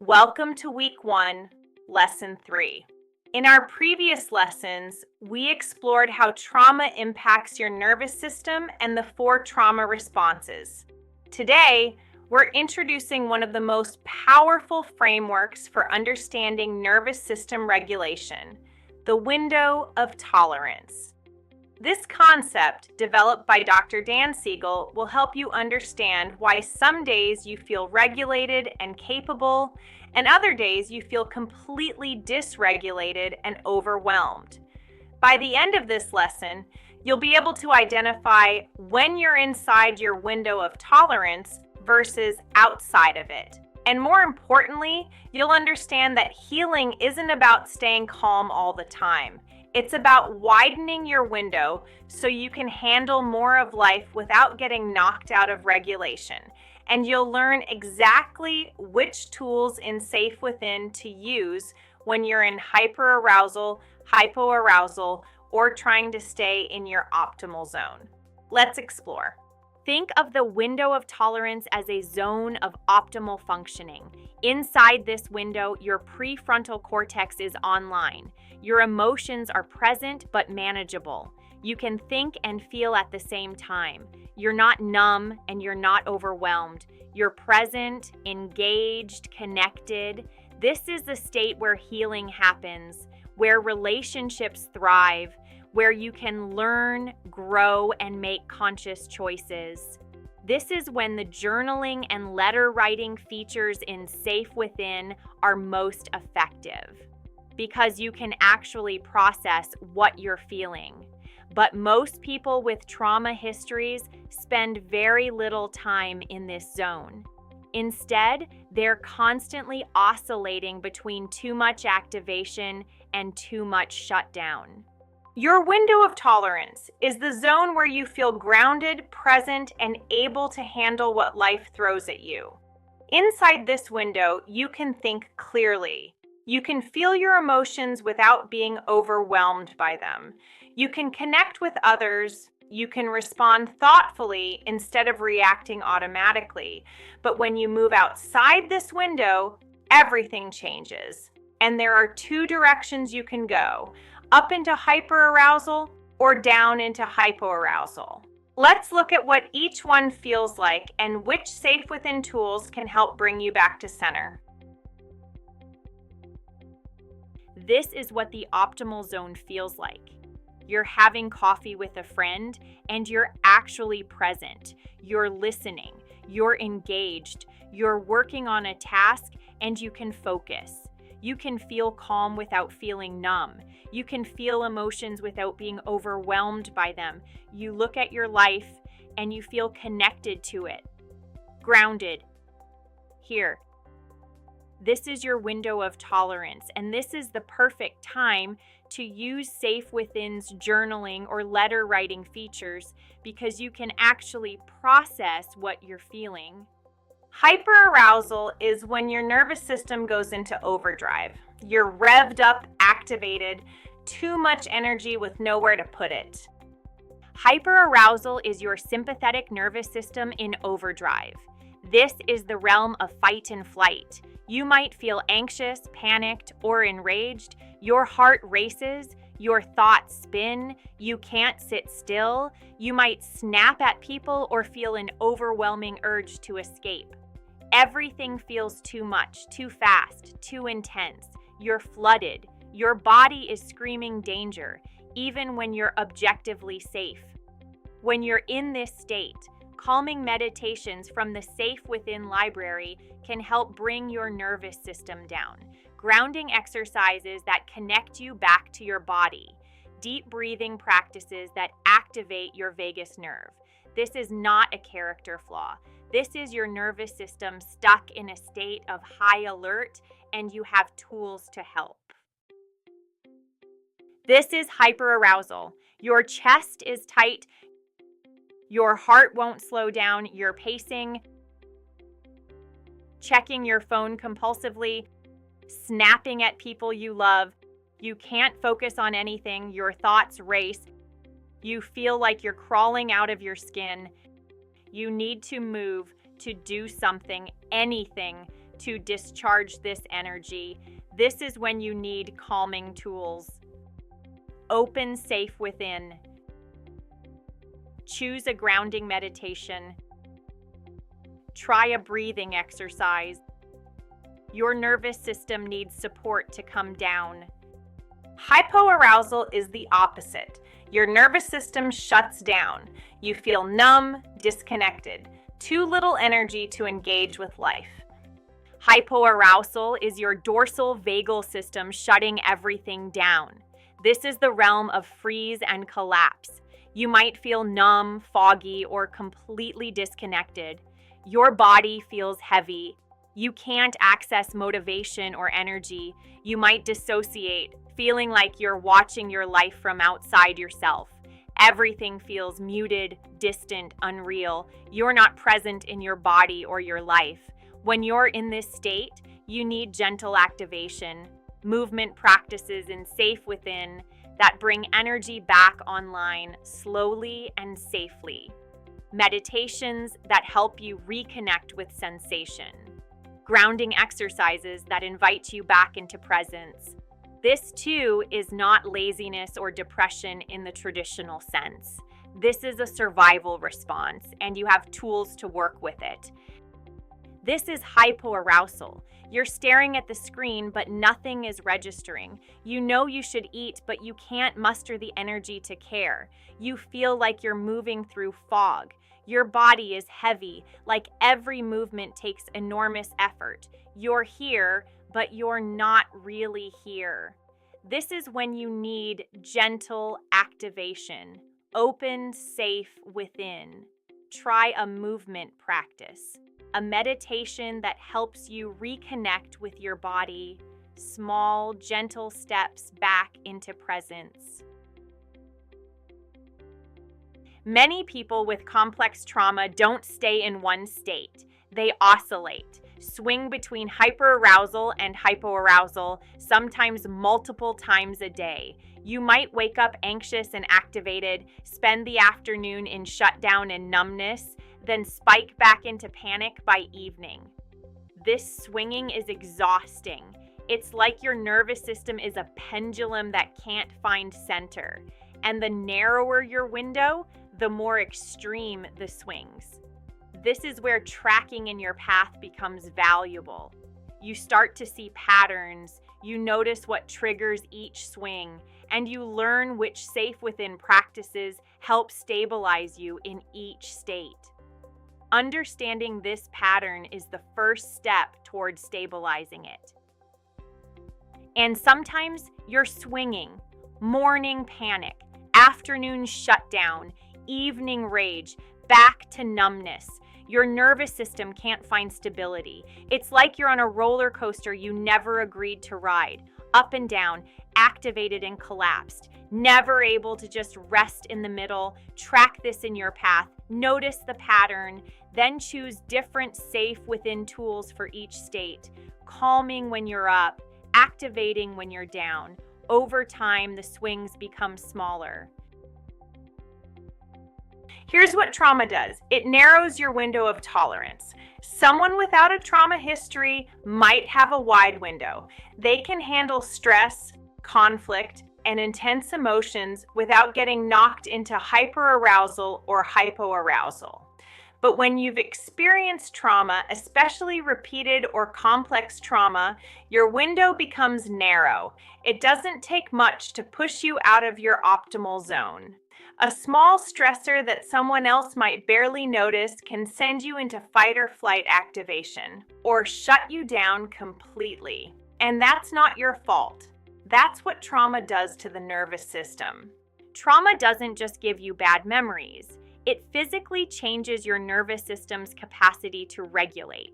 Welcome to Week 1, Lesson 3. In our previous lessons, we explored how trauma impacts your nervous system and the 4 trauma responses. Today, we're introducing one of the most powerful frameworks for understanding nervous system regulation, the window of tolerance. This concept, developed by Dr. Dan Siegel, will help you understand why some days you feel regulated and capable, and other days you feel completely dysregulated and overwhelmed. By the end of this lesson, you'll be able to identify when you're inside your window of tolerance versus outside of it. And more importantly, you'll understand that healing isn't about staying calm all the time. It's about widening your window so you can handle more of life without getting knocked out of regulation. And you'll learn exactly which tools in SafeWithin to use when you're in hyperarousal, hypoarousal, or trying to stay in your optimal zone. Let's explore. Think of the window of tolerance as a zone of optimal functioning. Inside this window, your prefrontal cortex is online. Your emotions are present but manageable. You can think and feel at the same time. You're not numb and you're not overwhelmed. You're present, engaged, connected. This is the state where healing happens, where relationships thrive, where you can learn, grow, and make conscious choices. This is when the journaling and letter writing features in SafeWithin are most effective, because you can actually process what you're feeling. But most people with trauma histories spend very little time in this zone. Instead, they're constantly oscillating between too much activation and too much shutdown. Your window of tolerance is the zone where you feel grounded, present, and able to handle what life throws at you. Inside this window, you can think clearly. You can feel your emotions without being overwhelmed by them. You can connect with others. You can respond thoughtfully instead of reacting automatically. But when you move outside this window, everything changes. And there are 2 directions you can go: up into hyperarousal or down into hypoarousal. Let's look at what each one feels like and which SafeWithin tools can help bring you back to center. This is what the optimal zone feels like. You're having coffee with a friend and you're actually present. You're listening. You're engaged. You're working on a task and you can focus. You can feel calm without feeling numb. You can feel emotions without being overwhelmed by them. You look at your life and you feel connected to it. Grounded. Here. This is your window of tolerance, and this is the perfect time to use SafeWithin's journaling or letter writing features because you can actually process what you're feeling. Hyperarousal is when your nervous system goes into overdrive. You're revved up, activated, too much energy with nowhere to put it. Hyperarousal is your sympathetic nervous system in overdrive. This is the realm of fight and flight. You might feel anxious, panicked, or enraged. Your heart races. Your thoughts spin. You can't sit still. You might snap at people or feel an overwhelming urge to escape. Everything feels too much, too fast, too intense. You're flooded. Your body is screaming danger, even when you're objectively safe. When you're in this state, calming meditations from the SafeWithin library can help bring your nervous system down. Grounding exercises that connect you back to your body. Deep breathing practices that activate your vagus nerve. This is not a character flaw. This is your nervous system stuck in a state of high alert, and you have tools to help. This is hyperarousal. Your chest is tight. Your heart won't slow down. You're pacing, checking your phone compulsively, snapping at people you love. You can't focus on anything. Your thoughts race. You feel like you're crawling out of your skin. You need to move, to do something, anything, to discharge this energy. This is when you need calming tools. Open SafeWithin. Choose a grounding meditation. Try a breathing exercise. Your nervous system needs support to come down. Hypoarousal is the opposite. Your nervous system shuts down. You feel numb, disconnected, too little energy to engage with life. Hypoarousal is your dorsal vagal system shutting everything down. This is the realm of freeze and collapse. You might feel numb, foggy, or completely disconnected. Your body feels heavy. You can't access motivation or energy. You might dissociate, feeling like you're watching your life from outside yourself. Everything feels muted, distant, unreal. You're not present in your body or your life. When you're in this state, you need gentle activation, movement practices in SafeWithin that bring energy back online slowly and safely. Meditations that help you reconnect with sensation. Grounding exercises that invite you back into presence. This too is not laziness or depression in the traditional sense. This is a survival response, and you have tools to work with it. This is hypoarousal. You're staring at the screen, but nothing is registering. You know you should eat, but you can't muster the energy to care. You feel like you're moving through fog. Your body is heavy, like every movement takes enormous effort. You're here, but you're not really here. This is when you need gentle activation. Open SafeWithin. Try a movement practice. A meditation that helps you reconnect with your body. Small, gentle steps back into presence. Many people with complex trauma don't stay in one state. They oscillate, swing between hyperarousal and hypoarousal, sometimes multiple times a day. You might wake up anxious and activated, spend the afternoon in shutdown and numbness, then spike back into panic by evening. This swinging is exhausting. It's like your nervous system is a pendulum that can't find center. And the narrower your window, the more extreme the swings. This is where tracking in your path becomes valuable. You start to see patterns, you notice what triggers each swing, and you learn which SafeWithin practices help stabilize you in each state. Understanding this pattern is the first step towards stabilizing it. And sometimes you're swinging, morning panic, afternoon shutdown, evening rage, back to numbness. Your nervous system can't find stability. It's like you're on a roller coaster you never agreed to ride, up and down, activated and collapsed, never able to just rest in the middle. Track this in your path, notice the pattern, then choose different SafeWithin tools for each state, calming when you're up, activating when you're down. Over time, the swings become smaller. Here's what trauma does. It narrows your window of tolerance. Someone without a trauma history might have a wide window. They can handle stress, conflict, and intense emotions without getting knocked into hyperarousal or hypoarousal. But when you've experienced trauma, especially repeated or complex trauma, your window becomes narrow. It doesn't take much to push you out of your optimal zone. A small stressor that someone else might barely notice can send you into fight or flight activation or shut you down completely. And that's not your fault. That's what trauma does to the nervous system. Trauma doesn't just give you bad memories. It physically changes your nervous system's capacity to regulate.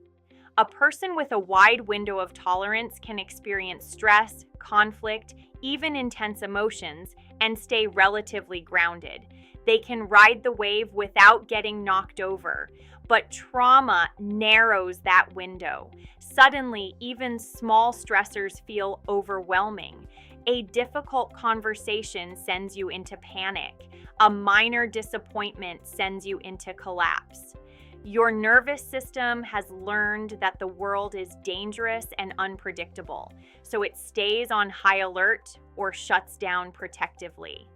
A person with a wide window of tolerance can experience stress, conflict, even intense emotions, and stay relatively grounded. They can ride the wave without getting knocked over, but trauma narrows that window. Suddenly, even small stressors feel overwhelming. A difficult conversation sends you into panic. A minor disappointment sends you into collapse. Your nervous system has learned that the world is dangerous and unpredictable, so it stays on high alert or shuts down protectively.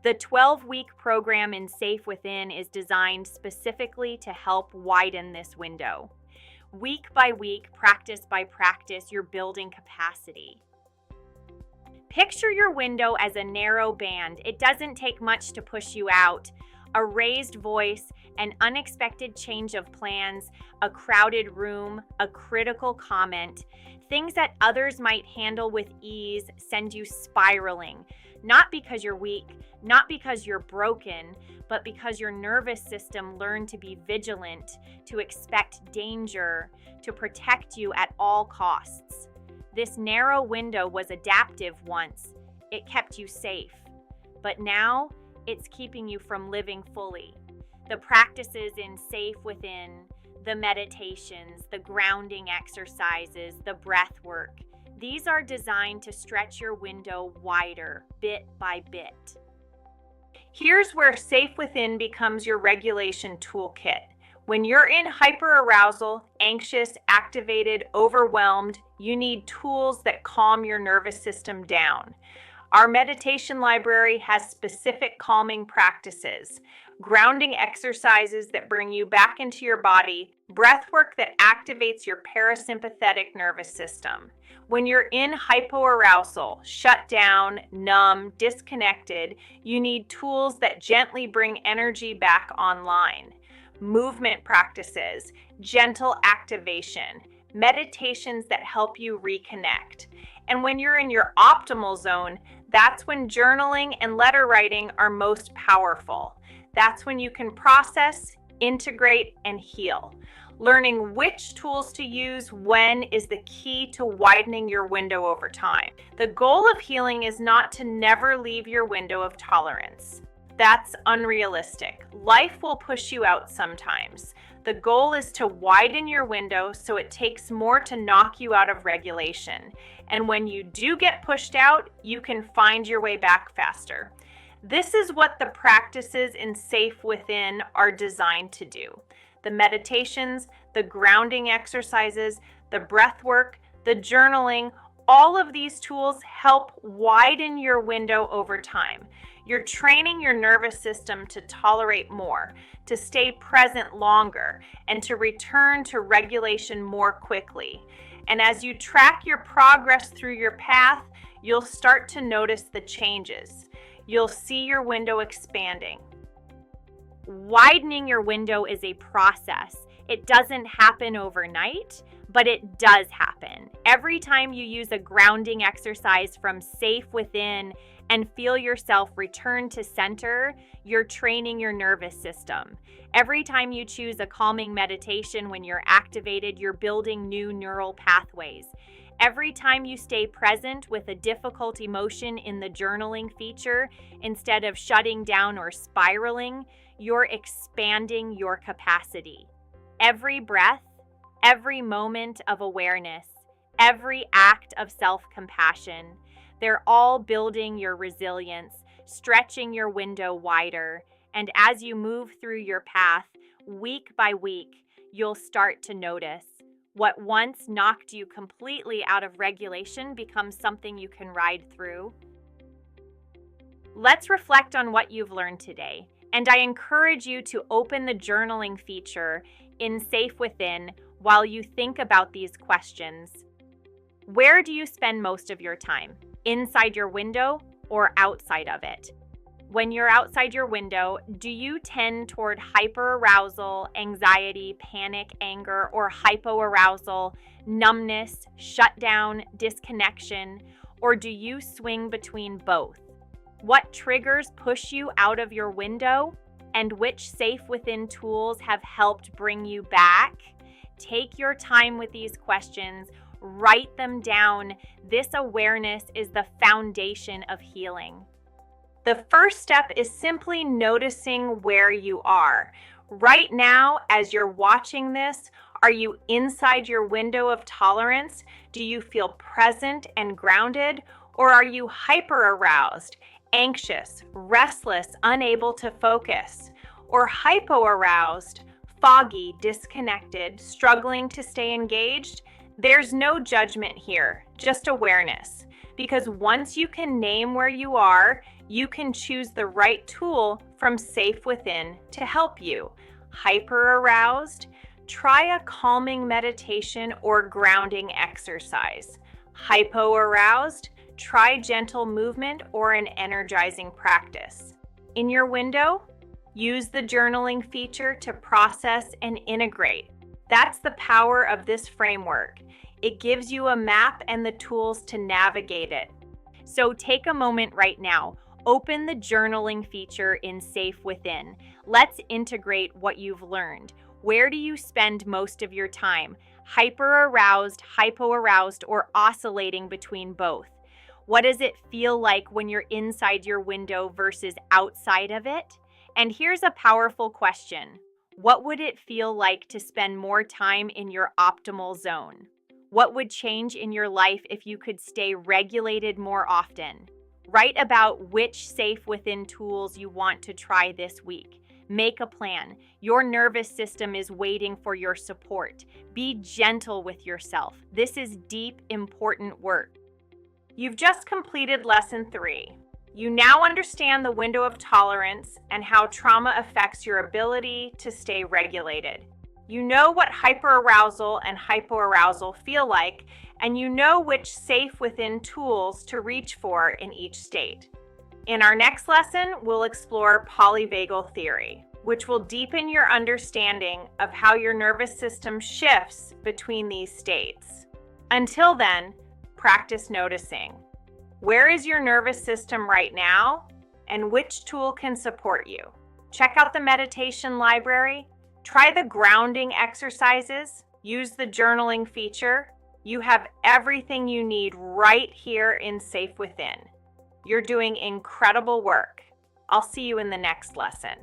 The 12-week program in SafeWithin is designed specifically to help widen this window. Week by week, practice by practice, you're building capacity. Picture your window as a narrow band. It doesn't take much to push you out. A raised voice, an unexpected change of plans, a crowded room, a critical comment, things that others might handle with ease send you spiraling. Not because you're weak, not because you're broken, but because your nervous system learned to be vigilant, to expect danger, to protect you at all costs. This narrow window was adaptive once. It kept you safe. But now, it's keeping you from living fully. The practices in SafeWithin, the meditations, the grounding exercises, the breath work, these are designed to stretch your window wider, bit by bit. Here's where SafeWithin becomes your regulation toolkit. When you're in hyperarousal, anxious, activated, overwhelmed, you need tools that calm your nervous system down. Our meditation library has specific calming practices, grounding exercises that bring you back into your body, breath work that activates your parasympathetic nervous system. When you're in hypoarousal, shut down, numb, disconnected, you need tools that gently bring energy back online. Movement practices, gentle activation, meditations that help you reconnect. And when you're in your optimal zone, that's when journaling and letter writing are most powerful. That's when you can process, integrate, and heal. Learning which tools to use when is the key to widening your window over time. The goal of healing is not to never leave your window of tolerance. That's unrealistic. Life will push you out sometimes. The goal is to widen your window so it takes more to knock you out of regulation. And when you do get pushed out, you can find your way back faster. This is what the practices in SafeWithin are designed to do. The meditations, the grounding exercises, the breath work, the journaling, all of these tools help widen your window over time. You're training your nervous system to tolerate more, to stay present longer, and to return to regulation more quickly. And as you track your progress through your path, you'll start to notice the changes. You'll see your window expanding. Widening your window is a process. It doesn't happen overnight, but it does happen. Every time you use a grounding exercise from SafeWithin and feel yourself return to center, you're training your nervous system. Every time you choose a calming meditation when you're activated, you're building new neural pathways. Every time you stay present with a difficult emotion in the journaling feature, instead of shutting down or spiraling, you're expanding your capacity. Every breath, every moment of awareness, every act of self-compassion, they're all building your resilience, stretching your window wider. And as you move through your path, week by week, you'll start to notice what once knocked you completely out of regulation becomes something you can ride through. Let's reflect on what you've learned today. And I encourage you to open the journaling feature in SafeWithin while you think about these questions. Where do you spend most of your time? Inside your window or outside of it? When you're outside your window, do you tend toward hyperarousal, anxiety, panic, anger, or hypoarousal, numbness, shutdown, disconnection, or do you swing between both? What triggers push you out of your window, and which SafeWithin tools have helped bring you back? Take your time with these questions. Write them down. This awareness is the foundation of healing. The first step is simply noticing where you are. Right now, as you're watching this, are you inside your window of tolerance? Do you feel present and grounded? Or are you hyperaroused, anxious, restless, unable to focus? Or hypoaroused, foggy, disconnected, struggling to stay engaged, there's no judgment here, just awareness. Because once you can name where you are, you can choose the right tool from SafeWithin to help you. Hyperaroused? Try a calming meditation or grounding exercise. Hypoaroused? Try gentle movement or an energizing practice. In your window, use the journaling feature to process and integrate. That's the power of this framework. It gives you a map and the tools to navigate it. So take a moment right now. Open the journaling feature in SafeWithin. Let's integrate what you've learned. Where do you spend most of your time? Hyperaroused, hypoaroused, or oscillating between both? What does it feel like when you're inside your window versus outside of it? And here's a powerful question. What would it feel like to spend more time in your optimal zone? What would change in your life if you could stay regulated more often? Write about which SafeWithin tools you want to try this week. Make a plan. Your nervous system is waiting for your support. Be gentle with yourself. This is deep, important work. You've just completed Lesson 3. You now understand the window of tolerance and how trauma affects your ability to stay regulated. You know what hyperarousal and hypoarousal feel like, and you know which SafeWithin tools to reach for in each state. In our next lesson, we'll explore polyvagal theory, which will deepen your understanding of how your nervous system shifts between these states. Until then, practice noticing. Where is your nervous system right now, and which tool can support you? Check out the meditation library. Try the grounding exercises. Use the journaling feature. You have everything you need right here in SafeWithin. You're doing incredible work. I'll see you in the next lesson.